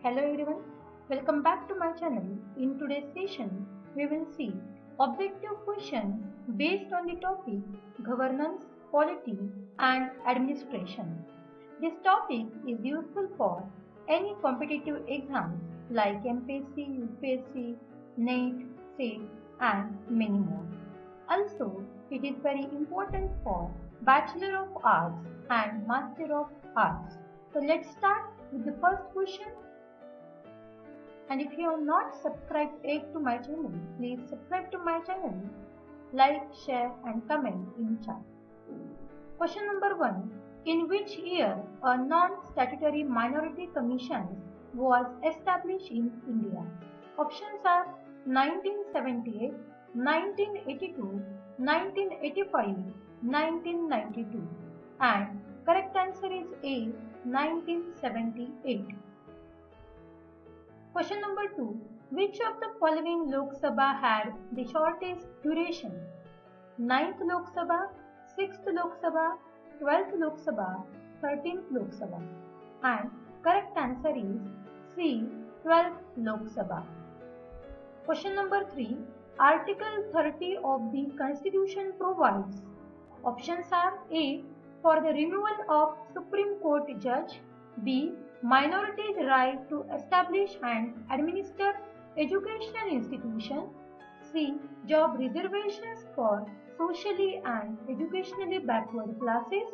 Hello everyone, welcome back to my channel. In today's session, we will see objective questions based on the topic governance, polity and administration. This topic is useful for any competitive exams like MPSC, UPSC, NET, SET and many more. Also, it is very important for Bachelor of Arts and Master of Arts. So let's start with the first question. And if you have not subscribed yet to my channel, please subscribe to my channel, like, share and comment in chat. Question number 1. In which year a non-statutory minority commission was established in India? Options are 1978, 1982, 1985, 1992 and correct answer is A. 1978. Question number 2. Which of the following Lok Sabha had the shortest duration? 9th Lok Sabha, 6th Lok Sabha, 12th Lok Sabha, 13th Lok Sabha. And correct answer is C. 12th Lok Sabha. Question number 3. Article 30 of the Constitution provides. Options are A. For the removal of Supreme Court judge, B. Minorities' right to establish and administer educational institutions, C. Job reservations for socially and educationally backward classes,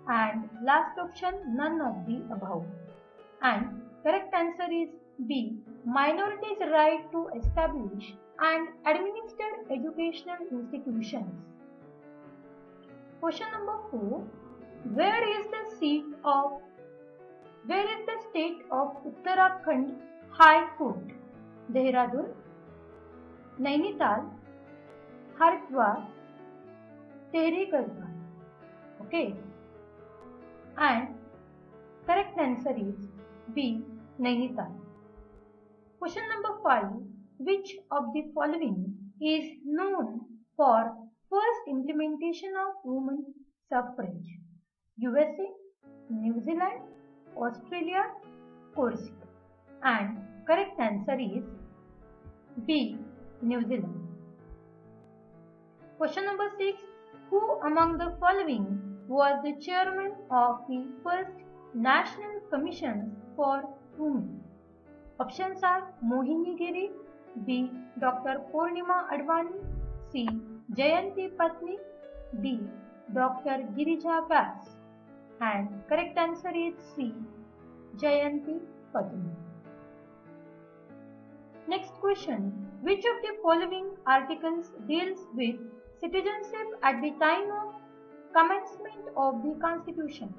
and last option none of the above. And correct answer is B. Minorities' right to establish and administer educational institutions. Question number 4. Where is the state of Uttarakhand High Court? Dehradun, Nainital, Haridwar, Tehri Garhwal. Okay. And correct answer is B. Nainital. Question number 5. Which of the following is known for first implementation of women's suffrage? USA, New Zealand, Australia, Corsica. And correct answer is B. New Zealand. Question number 6. Who among the following was the chairman of the first National Commission for Women? Options are Mohini Giri, B. Dr. Purnima Advani, C. Jayanti Patni, D. Dr. Girija Vyas. And correct answer is C. Jayanti Patni. Next question. Which of the following articles deals with citizenship at the time of commencement of the Constitution?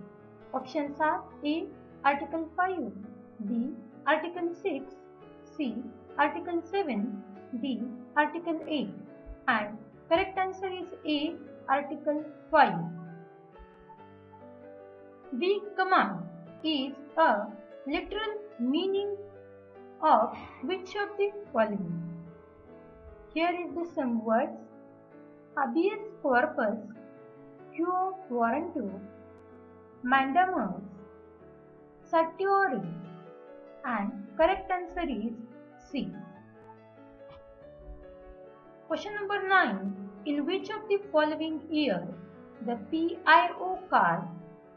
Options are A. Article 5, B. Article 6, C. Article 7, D. Article 8. And correct answer is A. Article 5. We command is a literal meaning of which of the following? Here is the some words: habeas corpus, quo warranto, mandamus, certiorari, and correct answer is C. Question number 9. In which of the following year the PIO card,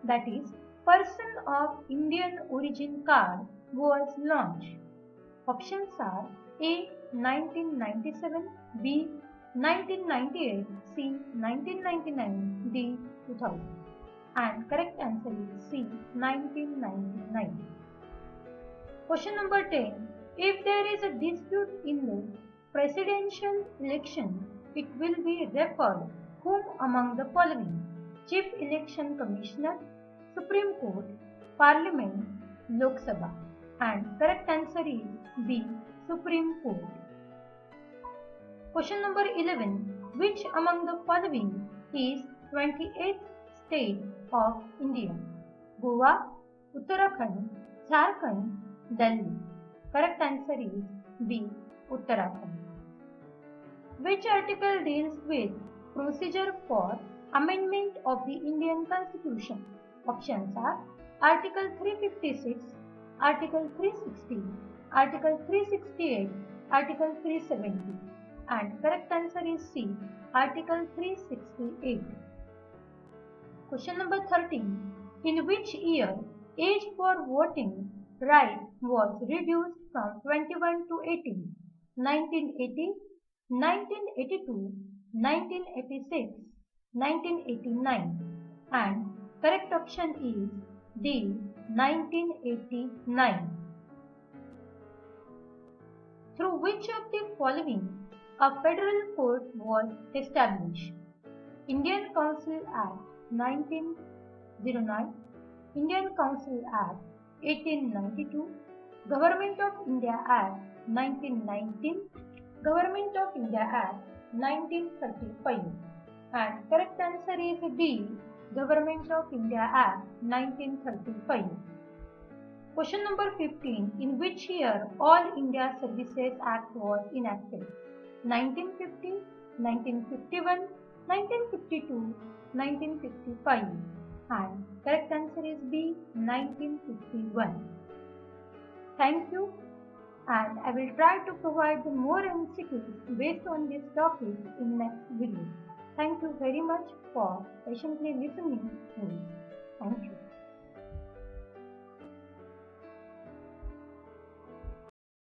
that is Person of Indian Origin card, was launched? Options are A. 1997, B. 1998, C. 1999, D. 2000. And correct answer is C. 1999. Question number 10. If there is a dispute in the presidential election, it will be referred whom among the following? Chief Election Commissioner, Supreme Court, Parliament, Lok Sabha. And correct answer is B. Supreme Court. Question number 11. Which among the following is 28th state of India? Goa, Uttarakhand, Jharkhand, Delhi. Correct answer is B. Uttarakhand. Which article deals with procedure for amendment of the Indian Constitution? Options are Article 356, Article 360, Article 368, Article 370. And correct answer is C, Article 368. Question number 13. In which year age for voting right was reduced from 21 to 18? 1980, 1982, 1986, 1989. And correct option is D, 1989. Through which of the following a federal court was established? Indian Council Act 1909, Indian Council Act 1892, Government of India Act 1919, Government of India Act 1935. And correct answer is D, Government of India Act 1935. Question number 15. In which year All India Services Act was enacted? 1950, 1951, 1952, 1955. And correct answer is B, 1951. Thank you, and I will try to provide more MCQs based on this topic in next video. Thank you very much for patiently listening to me. Thank you.